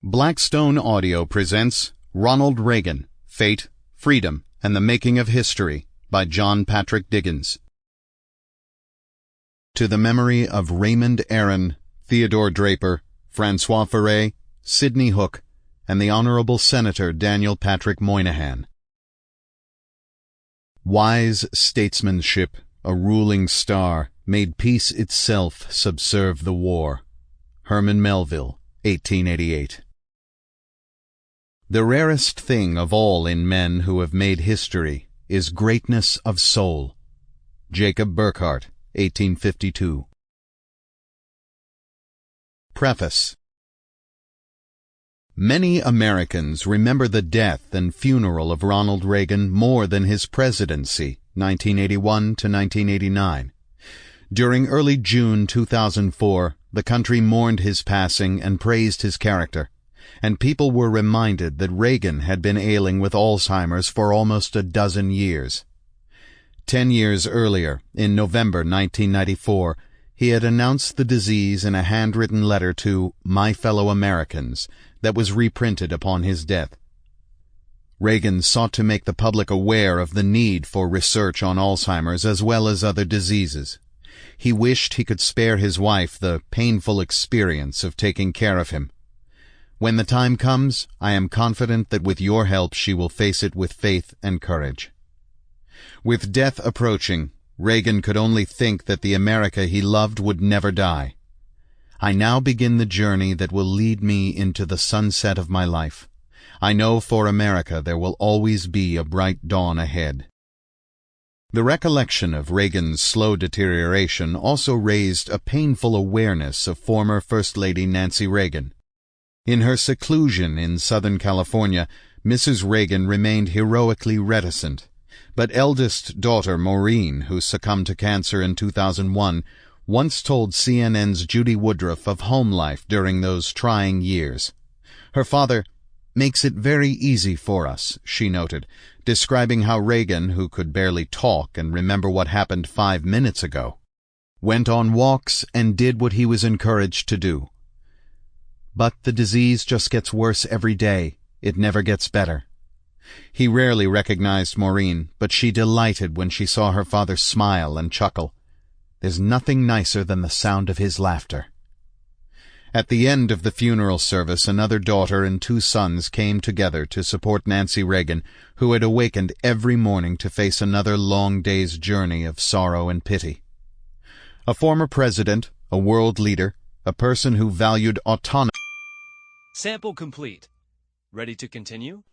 Blackstone Audio presents Ronald Reagan, Fate, Freedom, and the Making of History by John Patrick Diggins. To the memory of Raymond Aron, Theodore Draper, Francois Furet, Sidney Hook, and the Honorable Senator Daniel Patrick Moynihan. Wise statesmanship, a ruling star, made peace itself subserve the war. Herman Melville, 1888. The rarest thing of all in men who have made history is greatness of soul. Jacob Burckhardt, 1852. Preface. Many Americans remember the death and funeral of Ronald Reagan more than his presidency, 1981 to 1989. During early June 2004, the country mourned his passing and praised his character, and people were reminded that Reagan had been ailing with Alzheimer's for almost a dozen years. 10 years earlier, in November 1994, he had announced the disease in a handwritten letter to "My Fellow Americans" that was reprinted upon his death. Reagan sought to make the public aware of the need for research on Alzheimer's as well as other diseases. He wished he could spare his wife the painful experience of taking care of him. When the time comes, I am confident that with your help she will face it with faith and courage. With death approaching, Reagan could only think that the America he loved would never die. I now begin the journey that will lead me into the sunset of my life. I know for America there will always be a bright dawn ahead. The recollection of Reagan's slow deterioration also raised a painful awareness of former First Lady Nancy Reagan. In her seclusion in Southern California, Mrs. Reagan remained heroically reticent, but eldest daughter Maureen, who succumbed to cancer in 2001, once told CNN's Judy Woodruff of home life during those trying years. Her father makes it very easy for us, she noted, describing how Reagan, who could barely talk and remember what happened 5 minutes ago, went on walks and did what he was encouraged to do. But the disease just gets worse every day. It never gets better. He rarely recognized Maureen, but she delighted when she saw her father smile and chuckle. There's nothing nicer than the sound of his laughter. At the end of the funeral service, another daughter and 2 sons came together to support Nancy Reagan, who had awakened every morning to face another long day's journey of sorrow and pity. A former president, a world leader, a person who valued autonomy. Sample complete. Ready to continue?